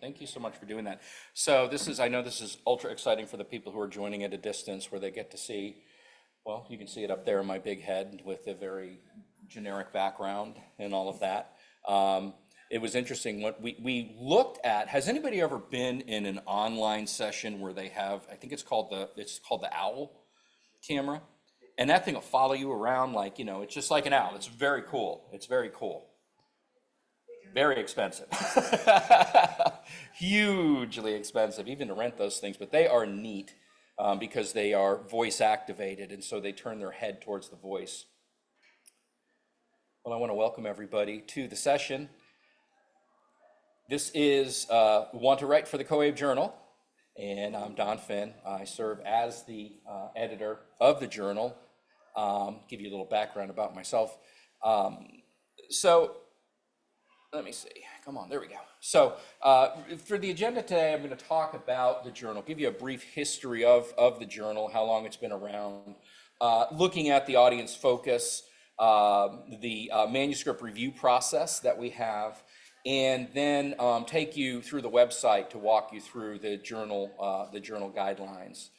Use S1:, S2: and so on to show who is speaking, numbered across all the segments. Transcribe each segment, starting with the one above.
S1: Thank you so much for doing that. So I know this is ultra exciting for the people who are joining at a distance where they get to see, well, you can see it up there in my big head with a very generic background and all of that. It was interesting what we looked at. Has anybody ever been in an online session where they have, I think it's called the owl camera, and that thing will follow you around like, it's just like an owl. It's very cool. It's very cool. Very expensive. Hugely expensive, even to rent those things, but they are neat because they are voice activated, and so they turn their head towards the voice. Well, I want to welcome everybody to the session. This is Want to Write for the COABE Journal, and I'm Don Finn. I serve as the editor of the journal. Give you a little background about myself. So let me see. Come on, there we go. So for the agenda today, I'm going to talk about the journal, give you a brief history of the journal, how long it's been around, looking at the audience focus, the manuscript review process that we have, and then take you through the website to walk you through the journal guidelines.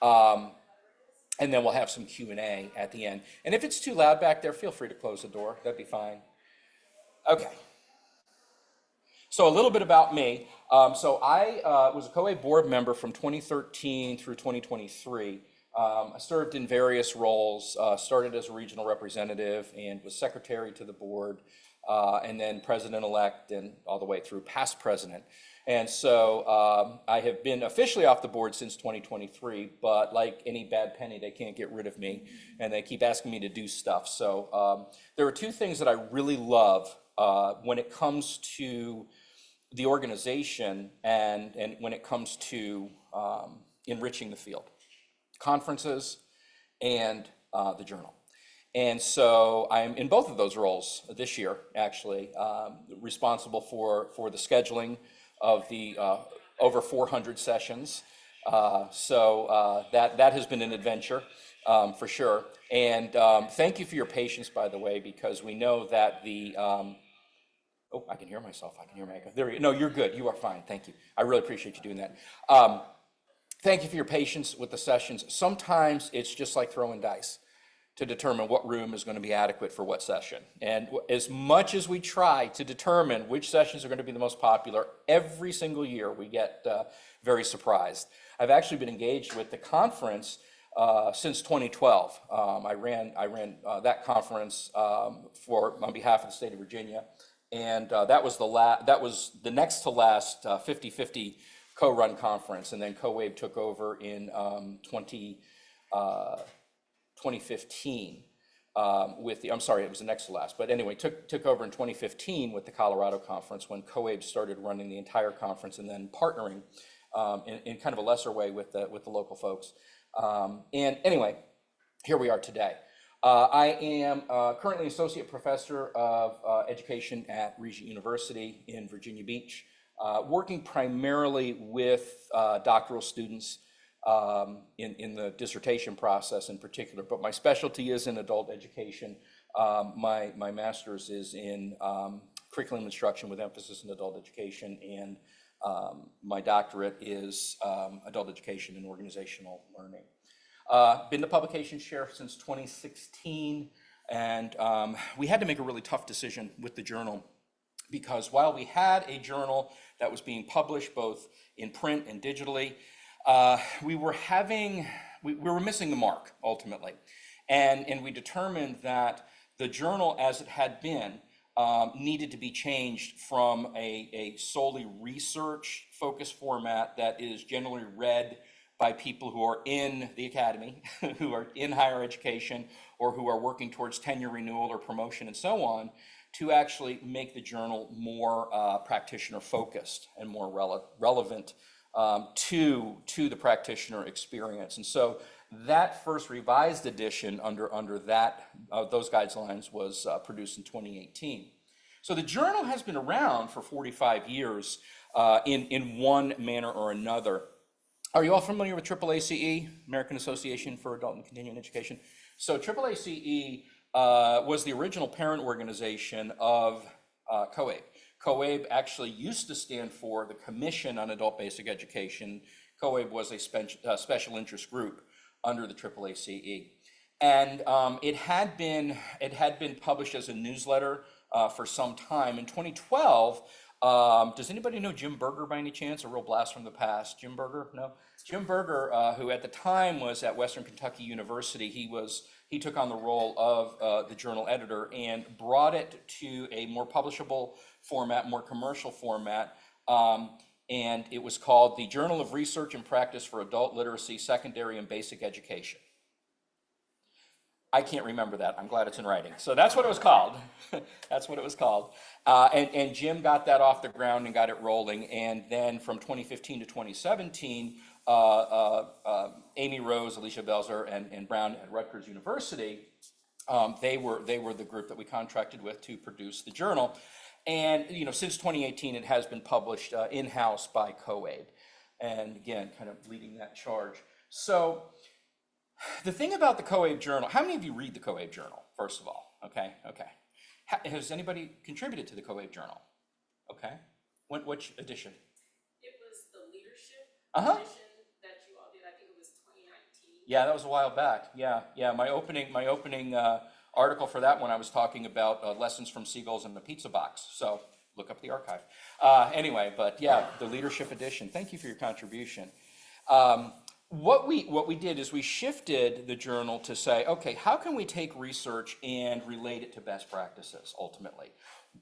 S1: And then we'll have some Q&A at the end. And if it's too loud back there, feel free to close the door. That'd be fine. Okay. So a little bit about me. So I was a COABE board member from 2013 through 2023. I served in various roles, started as a regional representative and was secretary to the board, and then president-elect and all the way through past president. And so I have been officially off the board since 2023, but like any bad penny, they can't get rid of me, and they keep asking me to do stuff. So there are two things that I really love when it comes to the organization and when it comes to enriching the field: conferences and the journal. And so I'm in both of those roles this year, actually, responsible for the scheduling of the over 400 sessions. So that has been an adventure for sure. And thank you for your patience, by the way, because we know that the oh, I can hear myself. I can hear my echo. There you go. No, you're good. You are fine. Thank you. I really appreciate you doing that. Thank you for your patience with the sessions. Sometimes it's just like throwing dice to determine what room is going to be adequate for what session. And as much as we try to determine which sessions are going to be the most popular, every single year we get very surprised. I've actually been engaged with the conference since 2012. I ran that conference on behalf of the state of Virginia, and that was the next to last 50-50 co-run conference, and then COABE took over in 2015 with the, I'm sorry, it was the next to last, but anyway, took over in 2015 with the Colorado conference when COABE started running the entire conference and then partnering in kind of a lesser way with the local folks. And anyway, here we are today. I am currently associate professor of education at Regent University in Virginia Beach, working primarily with doctoral students in the dissertation process in particular, but my specialty is in adult education. My master's is in curriculum instruction with emphasis in adult education, and my doctorate is adult education and organizational learning. Been the publications chair since 2016, and we had to make a really tough decision with the journal, because while we had a journal that was being published both in print and digitally, we were missing the mark ultimately, and we determined that the journal as it had been needed to be changed from a solely research focused format that is generally read by people who are in the academy, who are in higher education, or who are working towards tenure renewal or promotion and so on, to actually make the journal more practitioner focused and more relevant to the practitioner experience. And so that first revised edition under those guidelines was produced in 2018. So the journal has been around for 45 years in one manner or another. Are you all familiar with AAACE, American Association for Adult and Continuing Education? So AAACE was the original parent organization of COABE. COABE actually used to stand for the Commission on Adult Basic Education. COABE was a special interest group under the AAACE. And it had been published as a newsletter for some time. In 2012, does anybody know Jim Berger by any chance? A real blast from the past. Jim Berger? No? Jim Berger, who at the time was at Western Kentucky University, he took on the role of the journal editor and brought it to a more publishable format, more commercial format. And it was called the Journal of Research and Practice for Adult Literacy, Secondary and Basic Education. I can't remember that. I'm glad it's in writing. So that's what it was called. That's what it was called. And Jim got that off the ground and got it rolling. And then from 2015 to 2017, Amy Rose, Alicia Belzer, and Brown at Rutgers University, they were the group that we contracted with to produce the journal. And since 2018, it has been published in-house by COABE. And again, kind of leading that charge. So the thing about the COABE journal, how many of you read the COABE journal, first of all? Okay. Has anybody contributed to the COABE journal? Okay. Which edition?
S2: It was the leadership edition that you all did. I think it was 2019.
S1: Yeah, that was a while back. Yeah. My opening article for that one, I was talking about lessons from seagulls in the pizza box. So look up the archive. Anyway, but yeah, the leadership edition. Thank you for your contribution. What we did is we shifted the journal to say, okay, how can we take research and relate it to best practices ultimately?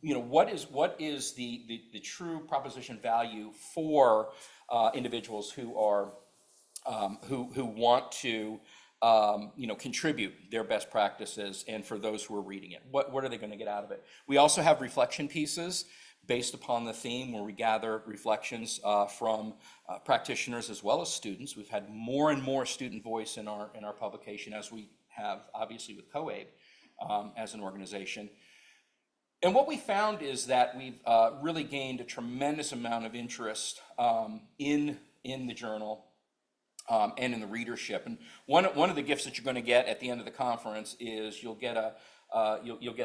S1: What is the true proposition value for individuals who are who want to contribute their best practices, and for those who are reading it, what are they going to get out of it? We also have reflection pieces based upon the theme, where we gather reflections from practitioners as well as students. We've had more and more student voice in our publication, as we have obviously with COABE as an organization. And what we found is that we've really gained a tremendous amount of interest in the journal and in the readership. And one of the gifts that you're going to get at the end of the conference is you'll get a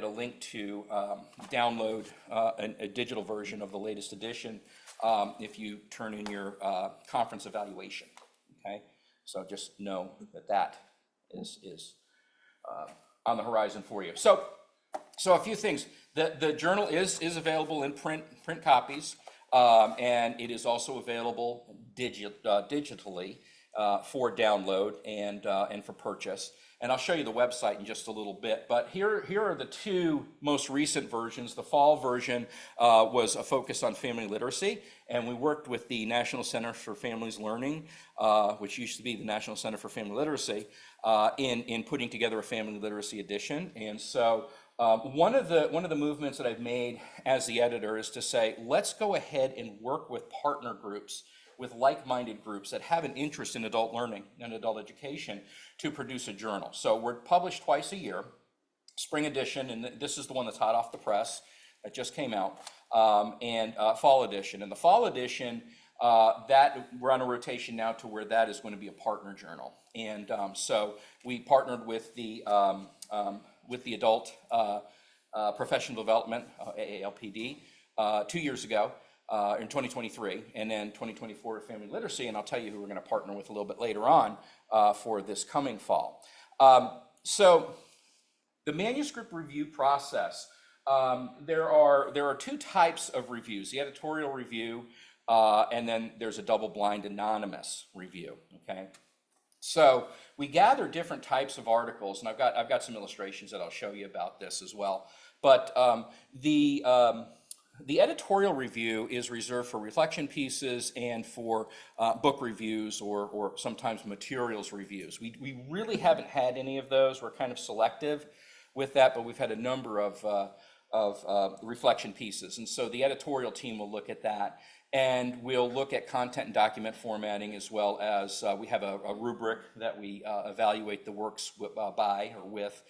S1: link to download a digital version of the latest edition if you turn in your conference evaluation. Okay, so just know that is on the horizon for you. So a few things. The journal is available in print copies, and it is also available digitally for download and for purchase. And I'll show you the website in just a little bit. But here are the two most recent versions. The fall version was a focus on family literacy, and we worked with the National Center for Families Learning, which used to be the National Center for Family Literacy, in putting together a family literacy edition. And so one of the movements that I've made as the editor is to say, let's go ahead and work with partner groups, with like-minded groups that have an interest in adult learning and adult education, to produce a journal. So we're published twice a year, spring edition, and this is the one that's hot off the press that just came out, and fall edition. And the fall edition, that we're on a rotation now to where that is going to be a partner journal. And so we partnered with the Adult Professional Development, AALPD, 2 years ago. In 2023, and then 2024 with Family Literacy, and I'll tell you who we're going to partner with a little bit later on for this coming fall. So the manuscript review process, there are two types of reviews: the editorial review, and then there's a double-blind anonymous review. Okay, so we gather different types of articles, and I've got some illustrations that I'll show you about this as well. But the editorial review is reserved for reflection pieces and for book reviews or sometimes materials reviews. We really haven't had any of those. We're kind of selective with that, but we've had a number of reflection pieces. And so the editorial team will look at that, and we'll look at content and document formatting, as well as we have a rubric that we evaluate the works by or with.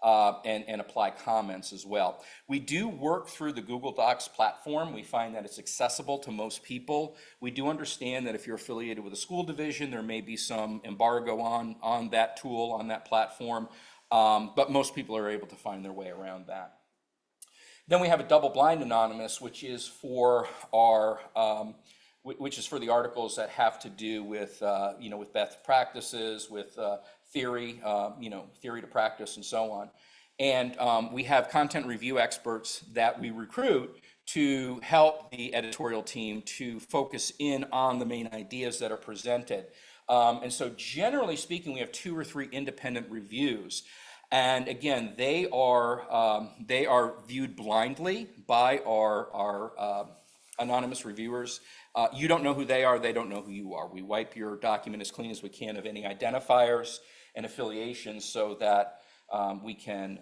S1: And apply comments as well. We do work through the Google Docs platform. We find that it's accessible to most people. We do understand that if you're affiliated with a school division, there may be some embargo on that tool, on that platform, but most people are able to find their way around that. Then we have a double-blind anonymous, which is for our which is for the articles that have to do with with best practices, with theory, theory to practice, and so on. And we have content review experts that we recruit to help the editorial team to focus in on the main ideas that are presented. And so generally speaking, we have 2 or 3 independent reviews. And again, they are viewed blindly by our anonymous reviewers. You don't know who they are, they don't know who you are. We wipe your document as clean as we can of any identifiers and affiliations so that we can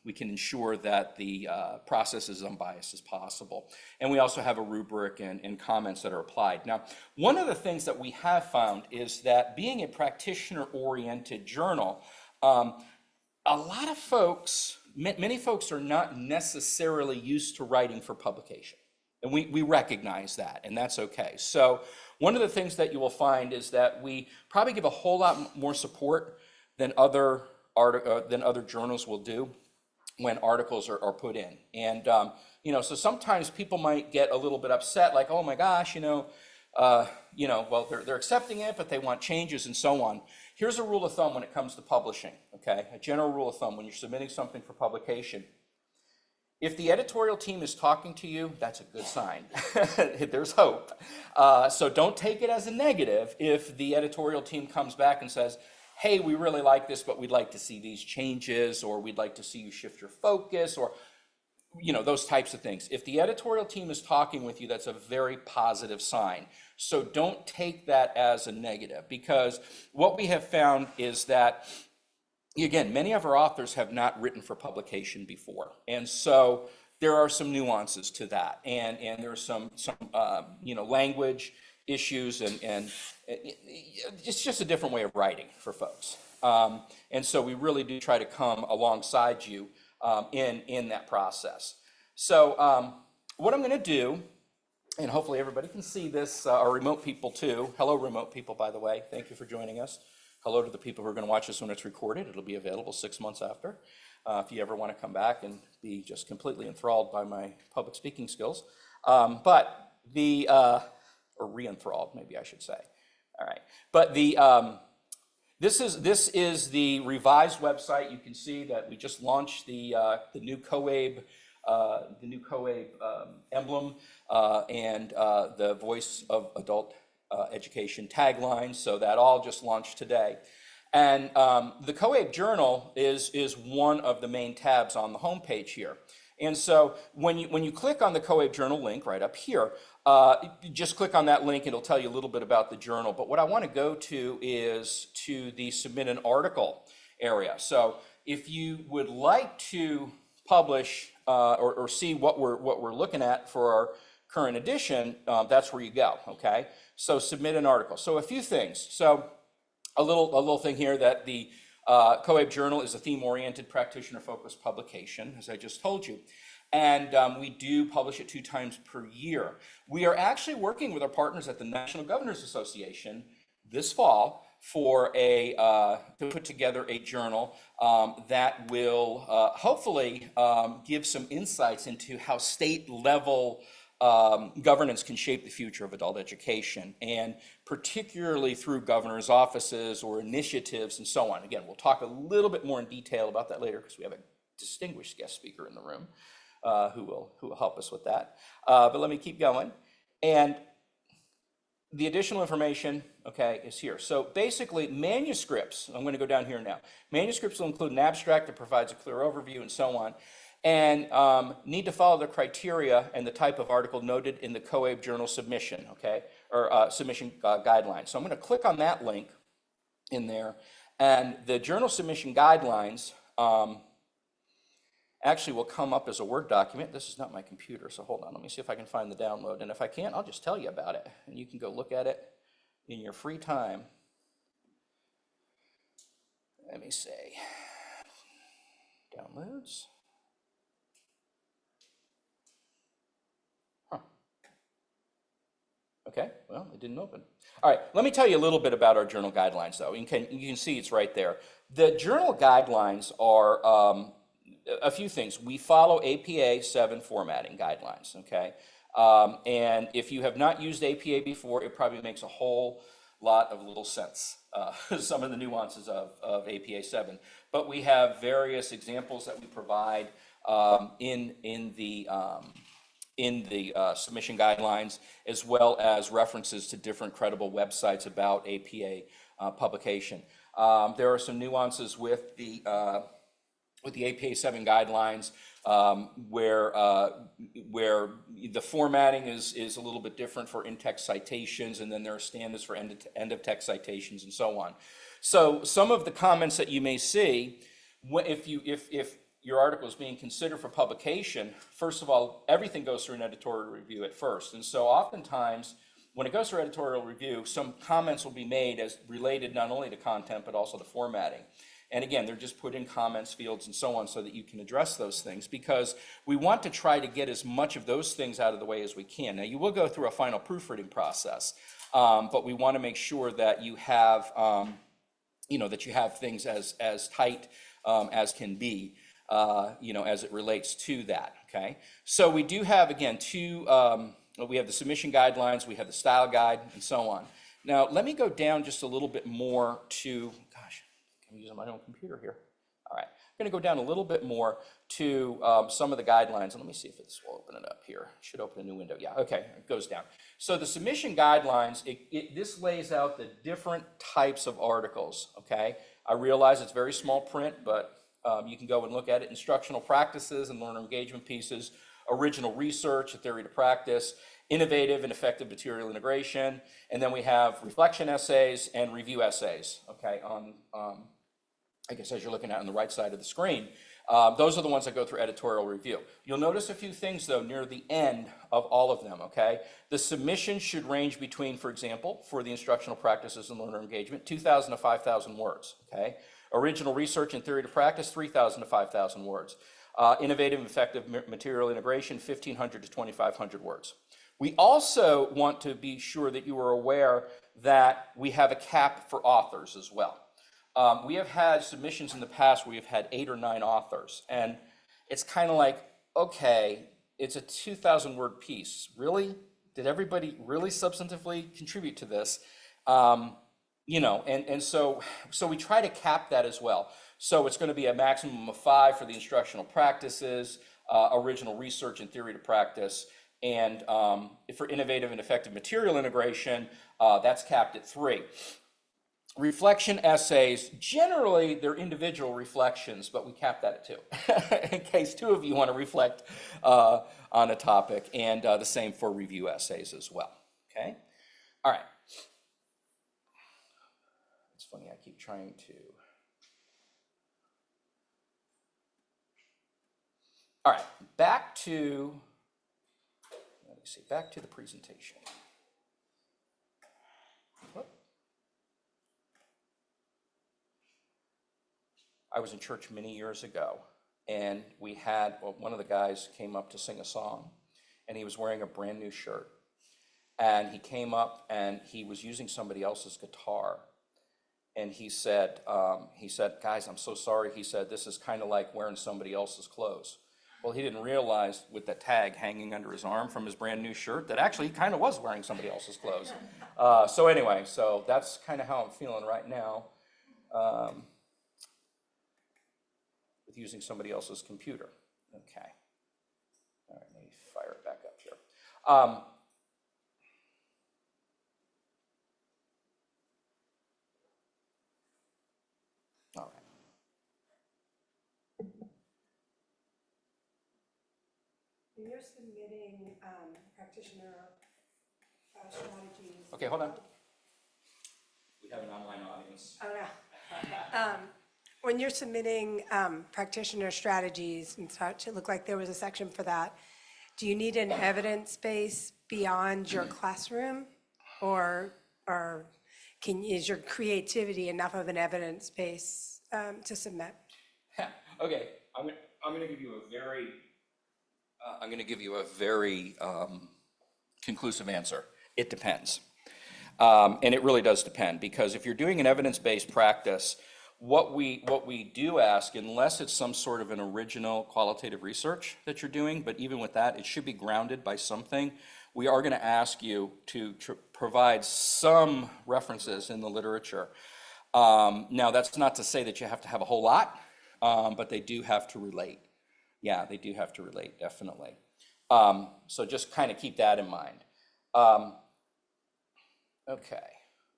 S1: ensure that the process is unbiased as possible. And we also have a rubric and comments that are applied. Now, one of the things that we have found is that being a practitioner-oriented journal, a lot of folks, many folks are not necessarily used to writing for publication. And we recognize that, and that's okay. So one of the things that you will find is that we probably give a whole lot more support than other journals will do when articles are put in. And so sometimes people might get a little bit upset, like, oh my gosh, well, they're accepting it, but they want changes and so on. Here's a rule of thumb when it comes to publishing, okay? A general rule of thumb when you're submitting something for publication. If the editorial team is talking to you, that's a good sign. There's hope. So don't take it as a negative if the editorial team comes back and says, hey, we really like this, but we'd like to see these changes, or we'd like to see you shift your focus, or those types of things. If the editorial team is talking with you, that's a very positive sign. So don't take that as a negative, because what we have found is that, again, many of our authors have not written for publication before. And so there are some nuances to that. And there's some language issues, and it's just a different way of writing for folks. And so we really do try to come alongside you in that process. So what I'm going to do, and hopefully everybody can see this, our remote people too. Hello, remote people, by the way. Thank you for joining us. Hello to the people who are going to watch this when it's recorded. It'll be available 6 months after. If you ever want to come back and be just completely enthralled by my public speaking skills. Or re-enthralled, maybe I should say. All right. But this is the revised website. You can see that we just launched the new COABE emblem and the Voice of Adult Education tagline. So that all just launched today. And the COABE Journal is one of the main tabs on the homepage here. And so when you click on the COABE Journal link right up here, just click on that link. It'll tell you a little bit about the journal. But what I want to go to is to the Submit an Article area. So if you would like to publish or see what we're looking at for our current edition, that's where you go, okay? So submit an article. So a few things. So a little thing here that the COABE Journal is a theme-oriented, practitioner-focused publication, as I just told you. And we do publish it 2 times per year. We are actually working with our partners at the National Governors Association this fall for to put together a journal that will hopefully give some insights into how state-level governance can shape the future of adult education, and particularly through governor's offices or initiatives and so on. Again, we'll talk a little bit more in detail about that later because we have a distinguished guest speaker in the room who will help us with that. But let me keep going. And the additional information, okay, is here. So basically, manuscripts, I'm going to go down here now. Manuscripts will include an abstract that provides a clear overview and so on, and need to follow the criteria and the type of article noted in the COABE Journal submission, okay, or submission guidelines. So I'm going to click on that link in there, and the journal submission guidelines actually will come up as a Word document. This is not my computer, so hold on. Let me see if I can find the download. And if I can't, I'll just tell you about it. And you can go look at it in your free time. Let me see. Downloads. Huh. Okay, well, it didn't open. All right, let me tell you a little bit about our journal guidelines, though. You can see it's right there. The journal guidelines are a few things. We follow APA 7 formatting guidelines, okay? And if you have not used APA before, it probably makes a whole lot of little sense, some of the nuances of APA 7. But we have various examples that we provide in the submission guidelines, as well as references to different credible websites about APA publication. There are some nuances with the APA 7 guidelines where the formatting is a little bit different for in-text citations, and then there are standards for end-of-text citations and so on. So some of the comments that you may see, if your article is being considered for publication, first of all, everything goes through an editorial review at first. And so oftentimes, when it goes through editorial review, some comments will be made as related not only to content, but also to formatting. And again, they're just put in comments fields and so on so that you can address those things, because we want to try to get as much of those things out of the way as we can. Now, you will go through a final proofreading process, but we want to make sure that you have, that you have things as tight as can be, as it relates to that, okay? So we do have, again, we have the submission guidelines, we have the style guide, and so on. Now, let me go down just a little bit more to, I'm using my own computer here. All right, I'm going to go down a little bit more to some of the guidelines. And let me see if this will open it up here. It should open a new window. Yeah, okay, it goes down. So the submission guidelines, this lays out the different types of articles, okay? I realize it's very small print, but you can go and look at it. Instructional practices and learner engagement pieces, original research, a theory to practice, innovative and effective material integration, and then we have reflection essays and review essays, okay, on I guess as you're looking at on the right side of the screen. Those are the ones that go through editorial review. You'll notice a few things, though, near the end of all of them, okay? The submission should range between, for example, for the instructional practices and learner engagement, 2,000 to 5,000 words, okay? Original research and theory to practice, 3,000 to 5,000 words. Innovative and effective material integration, 1,500 to 2,500 words. We also want to be sure that you are aware that we have a cap for authors as well. We have had submissions in the past where we've had 8 or 9 authors, and it's kind of like, okay, it's a 2,000 word piece. Really? Did everybody really substantively contribute to this? So we try to cap that as well. So it's going to be a maximum of 5 for the instructional practices, original research and theory to practice, and for innovative and effective material integration, that's capped at 3. Reflection essays, generally they're individual reflections, but we cap that at 2 in case 2 of you want to reflect on a topic, and the same for review essays as well, okay? All right. It's funny, I keep trying to. All right, back to the presentation. I was in church many years ago, and we had, one of the guys came up to sing a song, and he was wearing a brand new shirt. And he came up and he was using somebody else's guitar. And he said, guys, I'm so sorry. He said, this is kind of like wearing somebody else's clothes. Well, he didn't realize with the tag hanging under his arm from his brand new shirt that actually he kind of was wearing somebody else's clothes. So anyway, so that's kind of how I'm feeling right now. With using somebody else's computer. Okay. All right, let me fire it back up here. All right.
S3: When you're submitting practitioner strategies.
S1: Okay, hold on. We have an online audience.
S3: Oh, no. When you're submitting practitioner strategies and such, it looked like there was a section for that. Do you need an evidence base beyond your classroom, or is your creativity enough of an evidence base to submit?
S1: Okay, I'm going to give you a very conclusive answer. It depends, and it really does depend, because if you're doing an evidence-based practice, what we do ask, unless it's some sort of an original qualitative research that you're doing, but even with that, it should be grounded by something. We are going to ask you to provide some references in the literature. Now, that's not to say that you have to have a whole lot, but they do have to relate. Yeah, they do have to relate, definitely. So just kind of keep that in mind. Okay.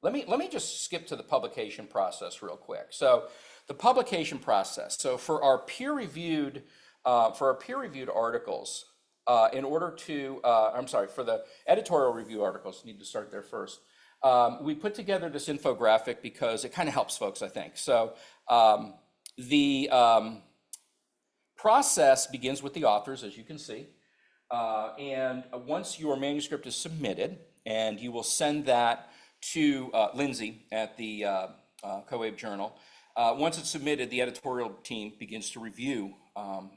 S1: Let me just skip to the publication process real quick. So the publication process. So for our peer-reviewed articles, in order to, for the editorial review articles, need to start there first. We put together this infographic because it kind of helps folks, I think. So the process begins with the authors, as you can see. And once your manuscript is submitted, and you will send that to Lindsay at the COABE Journal. Once it's submitted, the editorial team begins to review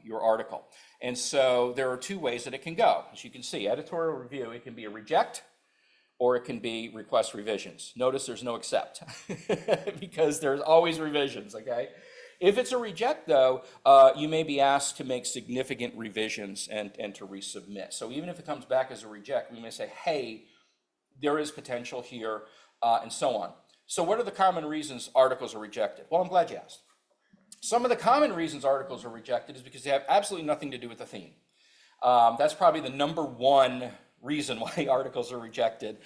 S1: your article. And so there are two ways that it can go. As you can see, editorial review, it can be a reject, or it can be request revisions. Notice there's no accept, because there's always revisions, okay? If it's a reject, though, you may be asked to make significant revisions and to resubmit. So even if it comes back as a reject, we may say, hey, there is potential here, and so on. So what are the common reasons articles are rejected? Well, I'm glad you asked. Some of the common reasons articles are rejected is because they have absolutely nothing to do with the theme. That's probably the number one reason why articles are rejected,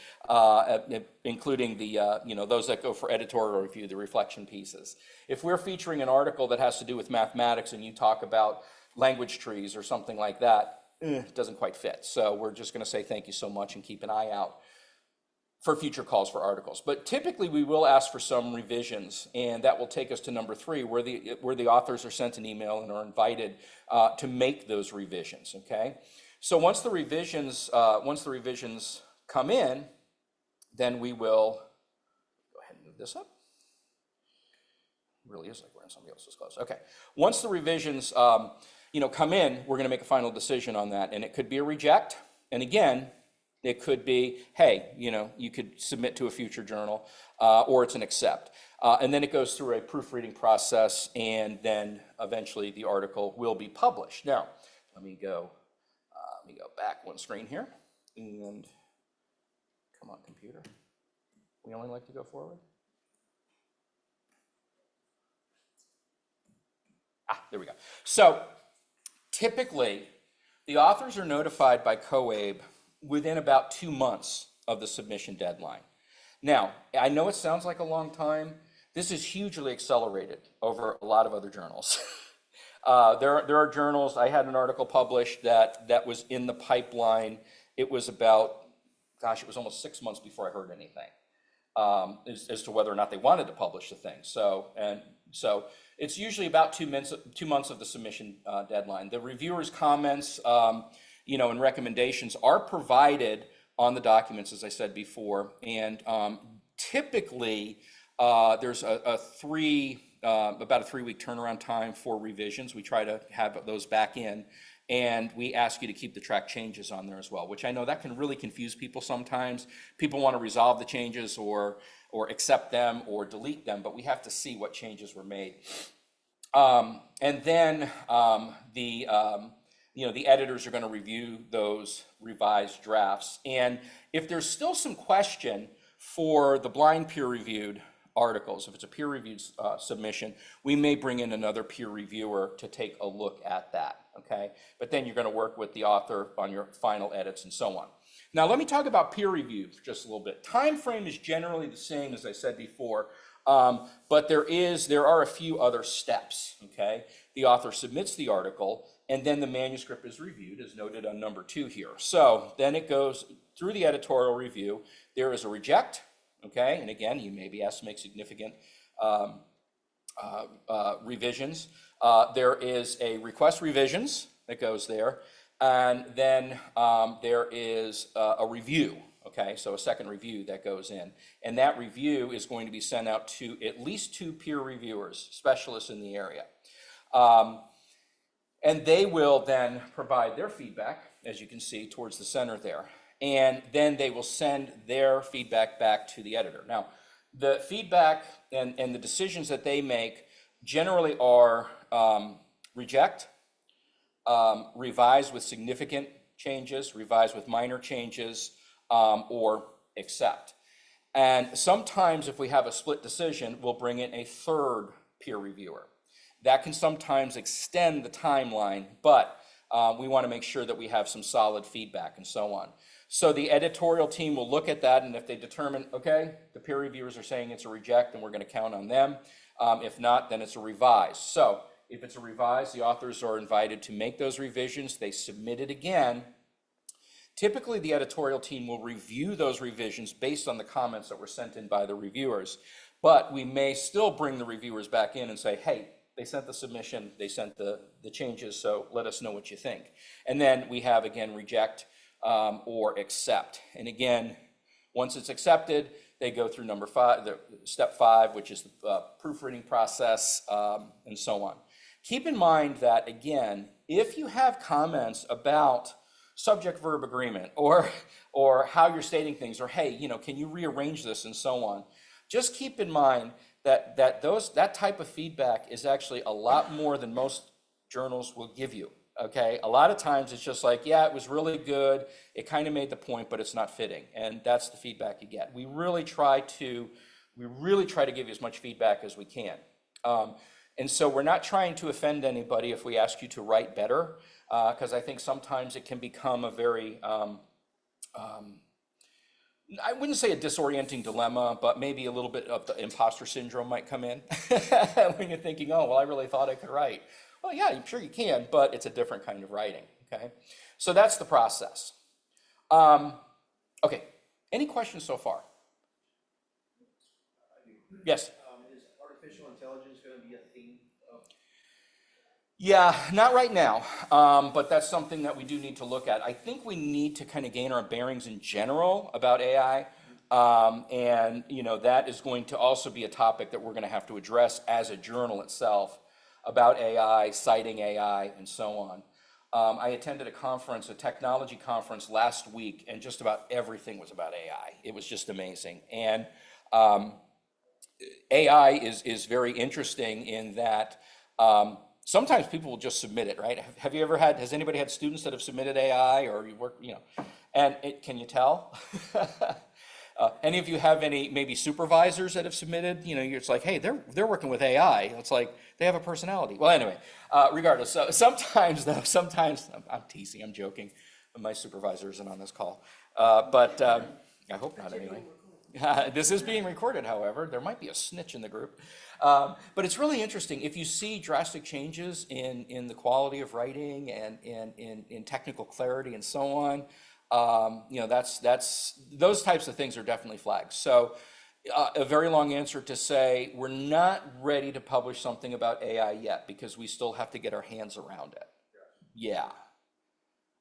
S1: including the those that go for editorial review, the reflection pieces. If we're featuring an article that has to do with mathematics and you talk about language trees or something like that, it doesn't quite fit. So we're just going to say thank you so much and keep an eye out for future calls for articles. But typically we will ask for some revisions, and that will take us to number 3, where the authors are sent an email and are invited to make those revisions, okay? So once the revisions come in, then we will go ahead and move this up. It really is like we're in somebody else's clothes. Okay. Once the revisions come in, we're going to make a final decision on that, and it could be a reject, and again, it could be, hey, you could submit to a future journal, or it's an accept. And then it goes through a proofreading process, and then eventually the article will be published. Now, let me go back one screen here, and come on, computer. We only like to go forward. There we go. So typically, the authors are notified by COABE within about 2 months of the submission deadline. Now, I know it sounds like a long time. This is hugely accelerated over a lot of other journals. There are journals. I had an article published that was in the pipeline. It was about, it was almost 6 months before I heard anything as to whether or not they wanted to publish the thing. So it's usually about 2 months of the submission deadline. The reviewer's comments, and recommendations are provided on the documents, as I said before, and typically there's about a 3-week turnaround time for revisions. We try to have those back in, and we ask you to keep the track changes on there as well, which I know that can really confuse people sometimes. People want to resolve the changes or accept them or delete them, but we have to see what changes were made. And then the editors are going to review those revised drafts. And if there's still some question for the blind peer-reviewed articles, if it's a peer-reviewed submission, we may bring in another peer reviewer to take a look at that, okay? But then you're going to work with the author on your final edits and so on. Now, let me talk about peer review for just a little bit. Time frame is generally the same, as I said before, but there are a few other steps, okay? The author submits the article, and then the manuscript is reviewed, as noted on number 2 here. So then it goes through the editorial review. There is a reject, okay? And again, you may be asked to make significant revisions. There is a request revisions that goes there, and then there is a review, okay? So a second review that goes in. And that review is going to be sent out to at least 2 peer reviewers, specialists in the area. And they will then provide their feedback, as you can see, towards the center there. And then they will send their feedback back to the editor. Now, the feedback and the decisions that they make generally are reject, revise with significant changes, revise with minor changes, or accept. And sometimes if we have a split decision, we'll bring in a third peer reviewer. That can sometimes extend the timeline, but we want to make sure that we have some solid feedback and so on. So the editorial team will look at that, and if they determine, okay, the peer reviewers are saying it's a reject and we're going to count on them. If not, then it's a revise. So if it's a revise, the authors are invited to make those revisions. They submit it again. Typically, the editorial team will review those revisions based on the comments that were sent in by the reviewers, but we may still bring the reviewers back in and say, hey, they sent the submission, they sent the changes, so let us know what you think. And then we have, again, reject or accept. And again, once it's accepted, they go through step 5, which is the proofreading process, and so on. Keep in mind that, again, if you have comments about subject-verb agreement or how you're stating things, or hey, can you rearrange this and so on, just keep in mind that that type of feedback is actually a lot more than most journals will give you. Okay, a lot of times it's just like, yeah, it was really good, it kind of made the point, but it's not fitting, and that's the feedback you get. We really try to give you as much feedback as we can. And so we're not trying to offend anybody if we ask you to write better, because I think sometimes it can become a very, I wouldn't say a disorienting dilemma, but maybe a little bit of the imposter syndrome might come in when you're thinking, oh, well, I really thought I could write. Well, yeah, I'm sure you can, but it's a different kind of writing, okay? So that's the process. Okay, any questions so far? Yes?
S4: Is artificial intelligence going to be a theme of?
S1: Yeah, not right now, but that's something that we do need to look at. I think we need to kind of gain our bearings in general about AI, and that is going to also be a topic that we're going to have to address as a journal itself, about AI, citing AI, and so on. I attended a technology conference last week, and just about everything was about AI. It was just amazing. And AI is very interesting in that sometimes people will just submit it, right? Has anybody had students that have submitted AI, or you work, and can you tell? Any of you have any maybe supervisors that have submitted? It's like, hey, they're working with AI. It's like they have a personality. Well, anyway, regardless. So sometimes I'm teasing, I'm joking. My supervisor isn't on this call, but I hope not anyway. This is being recorded, however. There might be a snitch in the group. But it's really interesting. If you see drastic changes in the quality of writing and in technical clarity and so on, those types of things are definitely flags. So a very long answer to say we're not ready to publish something about AI yet because we still have to get our hands around it. Yeah.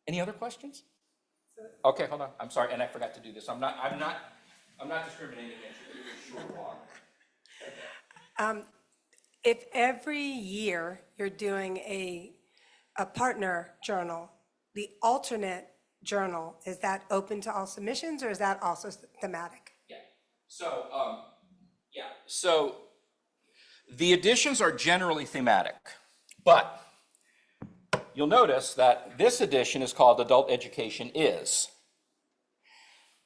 S1: Any other questions? Okay, hold on. I'm sorry, and I forgot to do this. I'm not discriminating against you. You're sure wrong.
S3: If every year you're doing a partner journal, the alternate journal, is that open to all submissions, or is that also thematic?
S1: Yeah. So the editions are generally thematic, but you'll notice that this edition is called Adult Education Is.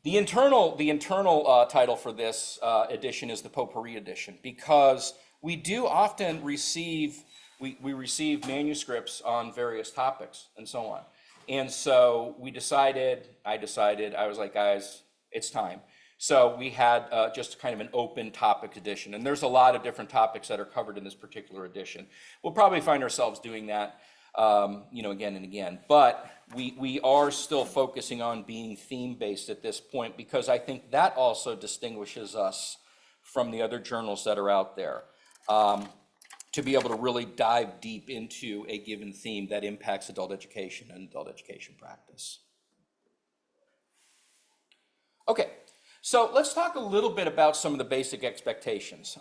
S1: The internal title for this edition is the Potpourri edition, because we do often receive manuscripts on various topics and so on. And so I was like, guys, it's time. So we had just kind of an open topic edition, and there's a lot of different topics that are covered in this particular edition. We'll probably find ourselves doing that, again and again. But we are still focusing on being theme-based at this point, because I think that also distinguishes us from the other journals that are out there, to be able to really dive deep into a given theme that impacts adult education and adult education practice. Okay, so let's talk a little bit about some of the basic expectations.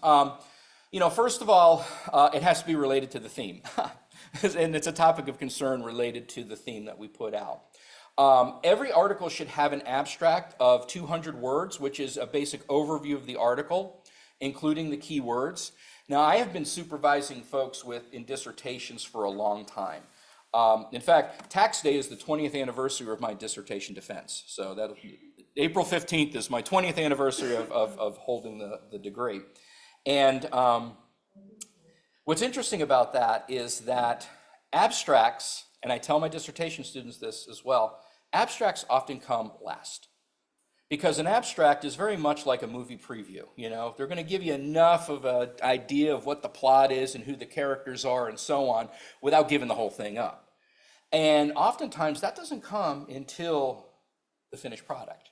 S1: First of all, it has to be related to the theme. And it's a topic of concern related to the theme that we put out. Every article should have an abstract of 200 words, which is a basic overview of the article, including the key words. Now, I have been supervising folks in dissertations for a long time. In fact, tax day is the 20th anniversary of my dissertation defense. So that April 15th is my 20th anniversary of holding the degree. And what's interesting about that is that abstracts, and I tell my dissertation students this as well, abstracts often come last. Because an abstract is very much like a movie preview, you know? They're gonna give you enough of an idea of what the plot is and who the characters are and so on without giving the whole thing up. And oftentimes that doesn't come until the finished product.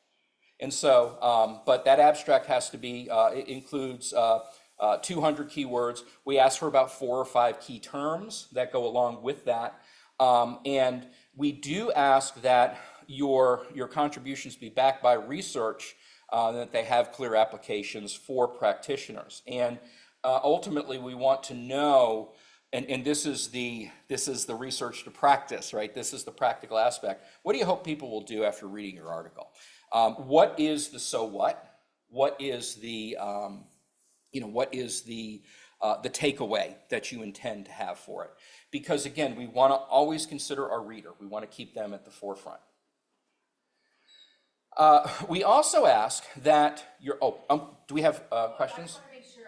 S1: And so, but that abstract has to be, it includes 200 keywords. We ask for about 4 or 5 key terms that go along with that. And we do ask that your contributions be backed by research, that they have clear applications for practitioners. And ultimately, we want to know, and this is the research to practice, right? This is the practical aspect. What do you hope people will do after reading your article? What is the so what? What is the what is the takeaway that you intend to have for it? Because again, we want to always consider our reader. We want to keep them at the forefront. We also ask that your, do we have questions?
S5: I just want to make sure,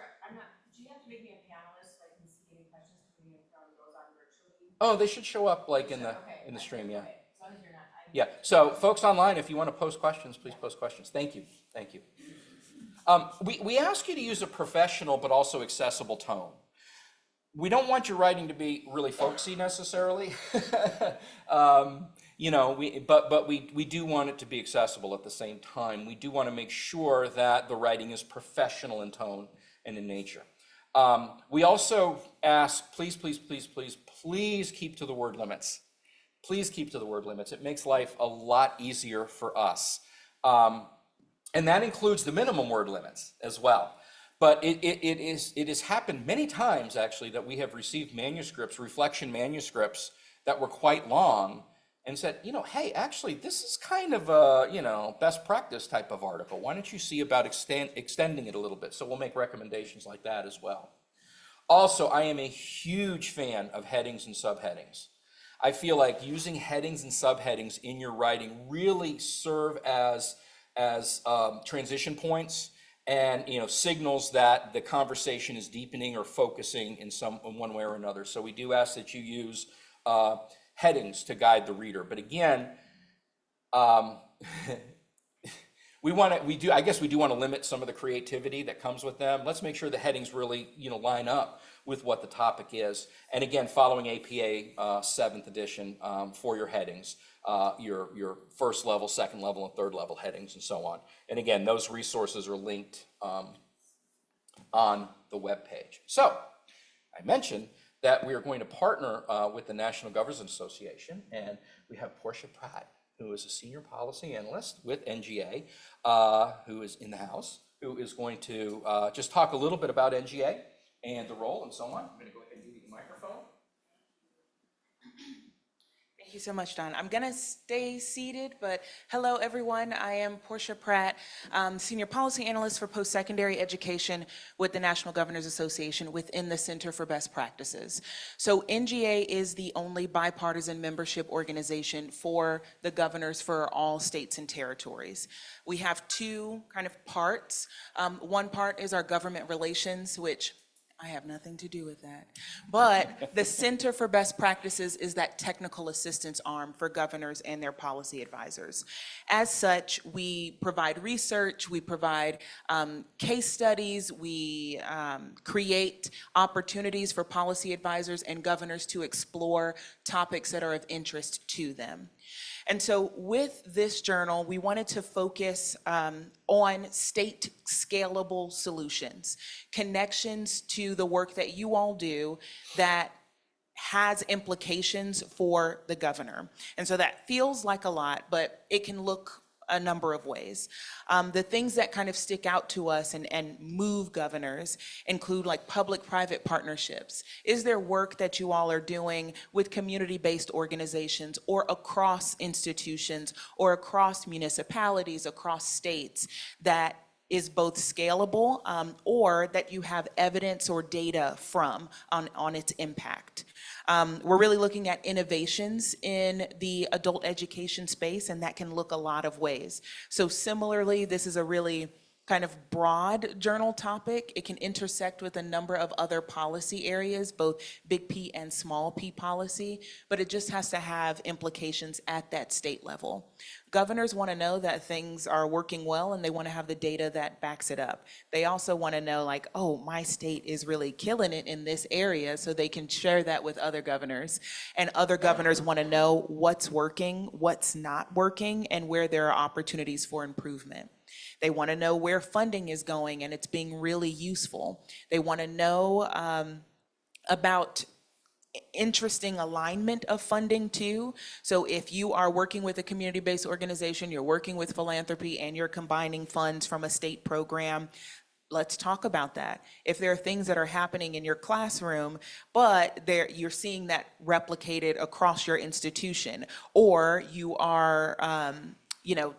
S5: do you have to make me a panelist so I can see any questions from you from those on virtually?
S1: Oh, they should show up like in the stream, yeah.
S5: Okay, as long as you're not.
S1: Yeah, so folks online, if you want to post questions, please post questions. Thank you, thank you. We ask you to use a professional but also accessible tone. We don't want your writing to be really folksy necessarily. But we do want it to be accessible at the same time. We do want to make sure that the writing is professional in tone and in nature. We also ask, please keep to the word limits. Please keep to the word limits. It makes life a lot easier for us. And that includes the minimum word limits as well. But it has happened many times, actually, that we have received manuscripts, reflection manuscripts, that were quite long and said, hey, actually, this is kind of a, best practice type of article. Why don't you see about extending it a little bit? So we'll make recommendations like that as well. Also, I am a huge fan of headings and subheadings. I feel like using headings and subheadings in your writing really serve as transition points and signals that the conversation is deepening or focusing in one way or another. So we do ask that you use headings to guide the reader. But again, I guess we do want to limit some of the creativity that comes with them. Let's make sure the headings really line up with what the topic is. And again, following APA 7th edition for your headings. Your first level, second level, and third level headings, and so on. And again, those resources are linked on the web page. So I mentioned that we are going to partner with the National Governors Association, and we have Portia Pratt, who is a senior policy analyst with NGA, who is in the house, who is going to just talk a little bit about NGA and the role and so on. I'm going to go ahead and give you the microphone.
S6: Thank you so much, Don. I'm gonna stay seated, but hello everyone. I am Portia Pratt, Senior Policy Analyst for Post-Secondary Education with the National Governors Association within the Center for Best Practices. So NGA is the only bipartisan membership organization for the governors for all states and territories. We have 2 kind of parts. One part is our government relations, which I have nothing to do with that. But the Center for Best Practices is that technical assistance arm for governors and their policy advisors. As such, we provide research, we provide case studies, we create opportunities for policy advisors and governors to explore topics that are of interest to them. And so with this journal, we wanted to focus on state scalable solutions, connections to the work that you all do that has implications for the governor. And so that feels like a lot, but it can look a number of ways. The things that kind of stick out to us and move governors include like public-private partnerships. Is there work that you all are doing with community-based organizations or across institutions or across municipalities, across states that is both scalable or that you have evidence or data from on its impact. We're really looking at innovations in the adult education space, and that can look a lot of ways. So similarly, this is a really kind of broad journal topic. It can intersect with a number of other policy areas, both big P and small p policy, but it just has to have implications at that state level. Governors want to know that things are working well, and they want to have the data that backs it up. They also want to know, like, oh, my state is really killing it in this area, so they can share that with other governors. And other governors want to know what's working, what's not working, and where there are opportunities for improvement. They want to know where funding is going and it's being really useful. They want to know about interesting alignment of funding too. So if you are working with a community-based organization, you're working with philanthropy, and you're combining funds from a state program, let's talk about that. If there are things that are happening in your classroom, but you're seeing that replicated across your institution, or you are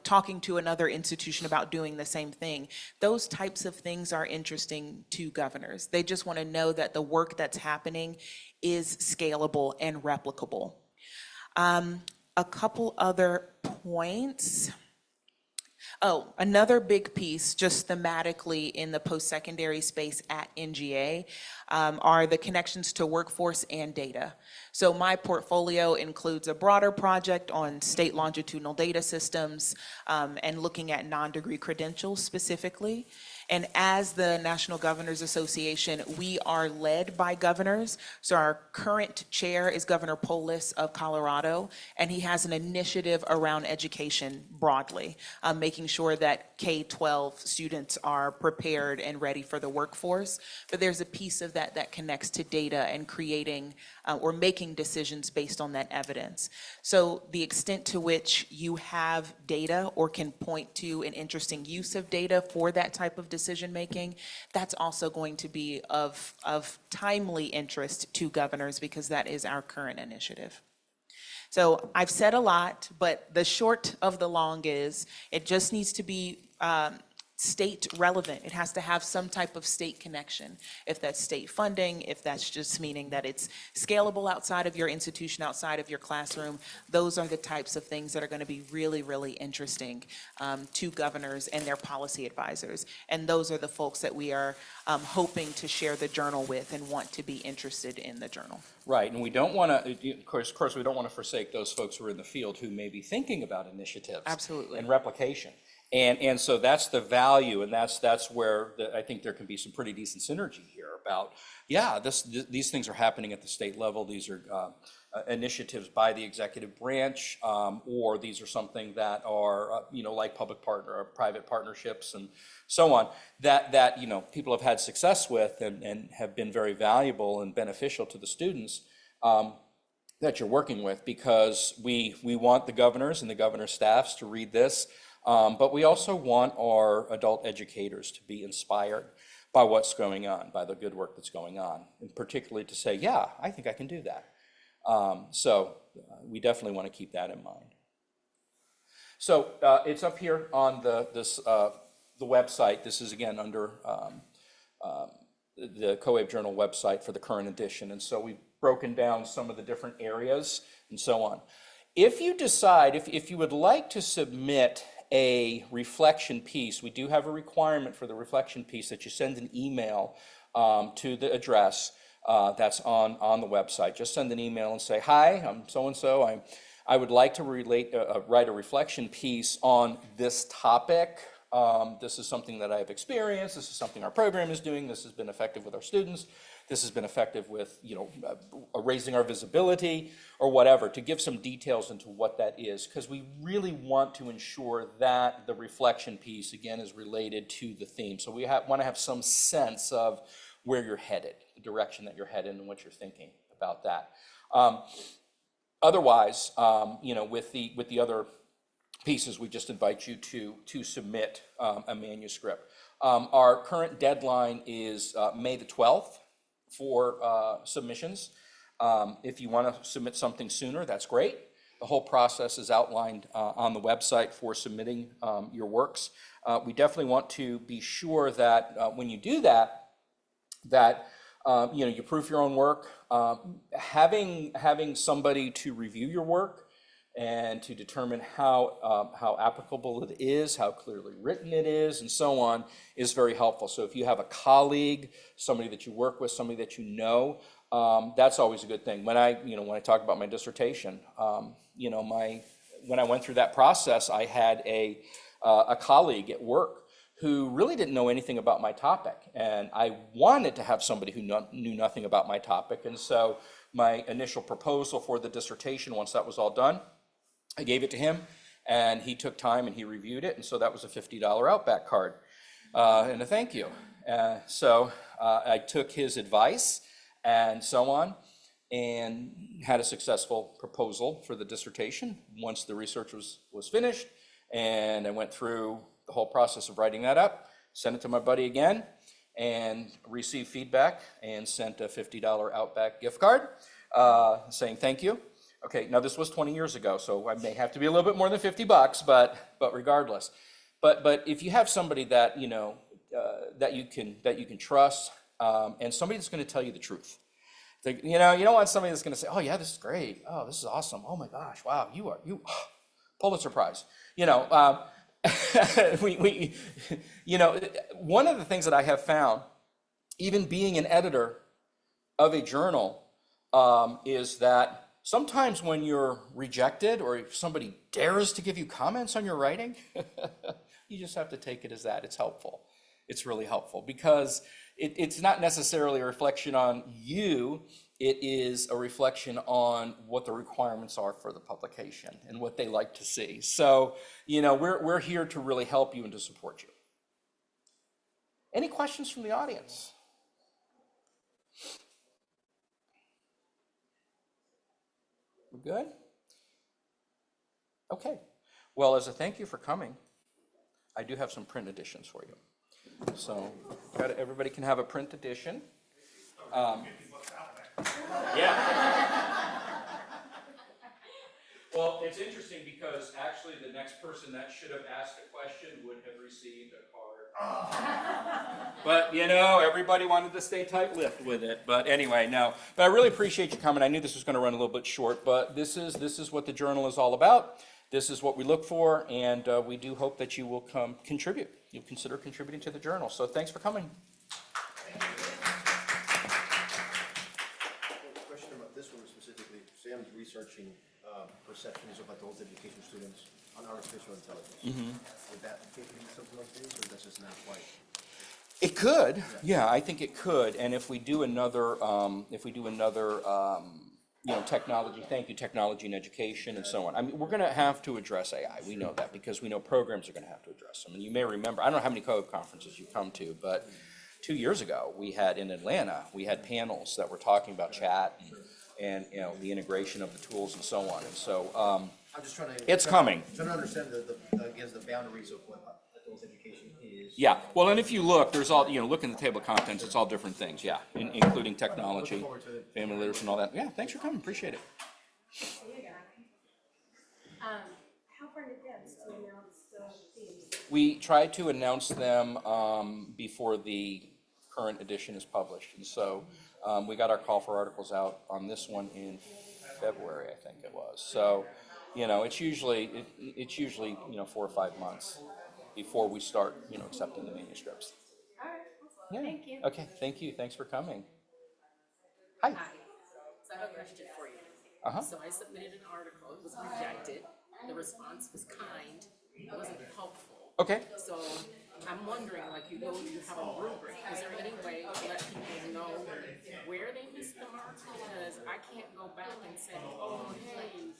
S6: talking to another institution about doing the same thing. Those types of things are interesting to governors. They just want to know that the work that's happening is scalable and replicable. A couple other points. Oh, another big piece, just thematically in the post-secondary space at NGA, are the connections to workforce and data. So my portfolio includes a broader project on state longitudinal data systems and looking at non-degree credentials specifically. And as the National Governors Association, we are led by governors. So our current chair is Governor Polis of Colorado, and he has an initiative around education broadly, making sure that K-12 students are prepared and ready for the workforce. But there's a piece of that that connects to data and creating or making decisions based on that evidence. So the extent to which you have data or can point to an interesting use of data for that type of decision making, that's also going to be of timely interest to governors, because that is our current initiative. So I've said a lot, but the short of the long is it just needs to be state relevant. It has to have some type of state connection. If that's state funding, if that's just meaning that it's scalable outside of your institution, outside of your classroom, those are the types of things that are going to be really, really interesting to governors and their policy advisors. And those are the folks that we are hoping to share the journal with and want to be interested in the journal.
S1: Right, and we don't want to, of course, we don't want to forsake those folks who are in the field who may be thinking about initiatives.
S6: Absolutely.
S1: And replication. And so that's the value, and that's where I think there can be some pretty decent synergy here about, yeah, these things are happening at the state level. These are initiatives by the executive branch, or these are something that are, like public partner or private partnerships and so on, that people have had success with and have been very valuable and beneficial to the students that you're working with, because we want the governors and the governor staffs to read this. But we also want our adult educators to be inspired by what's going on, by the good work that's going on, and particularly to say, yeah, I think I can do that. So we definitely want to keep that in mind. So it's up here on the website. This is again under the COABE Journal website for the current edition. And so we've broken down some of the different areas and so on. If you decide, if you would like to submit a reflection piece, we do have a requirement for the reflection piece that you send an email to the address that's on the website. Just send an email and say, hi, I'm so-and-so. I would like to write a reflection piece on this topic. This is something that I've experienced. This is something our program is doing. This has been effective with our students. This has been effective with, raising our visibility or whatever, to give some details into what that is, because we really want to ensure that the reflection piece, again, is related to the theme. So we want to have some sense of where you're headed, the direction that you're headed, and what you're thinking about that. Otherwise, with the other pieces, we just invite you to submit a manuscript. Our current deadline is May the 12th for submissions. If you want to submit something sooner, that's great. The whole process is outlined on the website for submitting your works. We definitely want to be sure that when you do that, you proof your own work. Having somebody to review your work and to determine how applicable it is, how clearly written it is, and so on, is very helpful. So if you have a colleague, somebody that you work with, somebody that you know, that's always a good thing. When I talk about my dissertation, when I went through that process, I had a colleague at work who really didn't know anything about my topic, and I wanted to have somebody who knew nothing about my topic. And so my initial proposal for the dissertation, once that was all done, I gave it to him, and he took time and he reviewed it, and so that was a $50 Outback card and a thank you. So I took his advice and so on, and had a successful proposal for the dissertation once the research was finished. And I went through the whole process of writing that up, sent it to my buddy again, and received feedback, and sent a $50 Outback gift card saying thank you. Okay, now this was 20 years ago, so I may have to be a little bit more than $50, but regardless. But if you have somebody that that you can trust, and somebody that's going to tell you the truth. You don't want somebody that's going to say, "Oh yeah, this is great. Oh, this is awesome. Oh my gosh, wow, you Pulitzer Prize." One of the things that I have found, even being an editor of a journal, is that sometimes when you're rejected or if somebody dares to give you comments on your writing, you just have to take it as that. It's helpful. It's really helpful because it's not necessarily a reflection on you. It is a reflection on what the requirements are for the publication and what they like to see. So, we're here to really help you and to support you. Any questions from the audience? We're good? Okay. Well, as a thank you for coming, I do have some print editions for you. So everybody can have a print edition. Yeah. Well, it's interesting because actually the next person that should have asked a question would have received a card. But everybody wanted to stay tight-lipped with it. But anyway, no. But I really appreciate you coming. I knew this was going to run a little bit short, but this is what the journal is all about. This is what we look for, and we do hope that you will come contribute. You'll consider contributing to the journal. So thanks for coming.
S4: Question about this one specifically. Sam's researching perceptions of adult education students on artificial intelligence. Would that fit in something like this, or that's just not quite?
S1: It could, yeah, I think it could. And if we do another, technology, technology and education and so on. I mean, we're going to have to address AI. We know that because we know programs are going to have to address them. And you may remember, I don't know how many COABE conferences you come to, but 2 years ago, we had in Atlanta, we had panels that were talking about chat and the integration of the tools and so on. And so
S4: I'm just trying to.
S1: it's coming.
S4: Trying to understand the boundaries of what adult education is.
S1: Yeah, well, and if you look, there's all, look in the table of contents, it's all different things, yeah, including technology, family literacy and all that. Yeah, thanks for coming, appreciate it.
S3: How far in advance to announce the themes?
S1: We try to announce them before the current edition is published. And so we got our call for articles out on this one in February, I think it was. So, it's usually 4 or 5 months before we start, accepting the manuscripts.
S3: All right,
S1: Yeah.
S3: thank you.
S1: Okay, thank you. Thanks for coming. Hi.
S2: Hi, so I have a question for you.
S1: Uh-huh.
S2: So I submitted an article, it was rejected, the response was kind, it wasn't helpful.
S1: Okay.
S2: So I'm wondering, you have a rubric, is there any way to let people know where they missed the mark? Because I can't go back and say, oh, hey,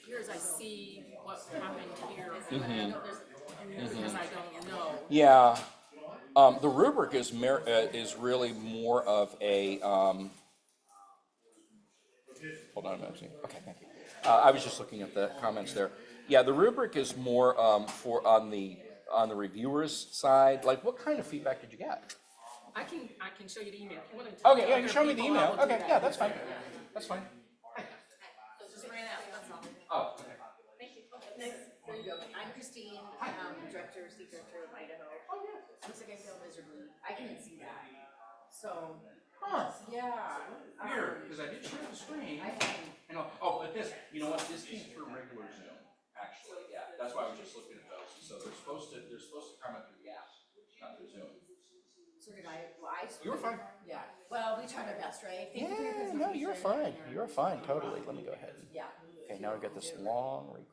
S2: here's I see what happened here, because I don't know.
S1: Yeah. The rubric is really more of a, hold on a minute. Okay, thank you. I was just looking at the comments there. Yeah, the rubric is more for on the reviewer's side. Like, what kind of feedback did you get?
S2: I can show you the email. If you want to
S1: Okay, yeah, you can show me the email. Okay, yeah, that's fine. That's fine.
S2: Just ran out, that's all.
S1: Oh, okay.
S5: There you go. I'm Christine, Director, State Director of Idaho. Looks like I failed miserably. I couldn't see that. So,
S1: Huh,
S5: yeah.
S1: weird, because I did share the screen.
S5: I had,
S1: And, oh, but this, you know what, this came through regular Zoom, actually, yeah, that's why I was just looking at those. So they're supposed to come up through the app, not through Zoom.
S5: so did I, well, I.
S1: You were fine.
S5: Yeah, well, we tried our best, right? Thank you for your
S1: Yeah, no, you're
S5: presentation.
S1: fine, you're fine, totally. Let me go ahead.
S5: Yeah.
S1: Okay, now we've got this long recording.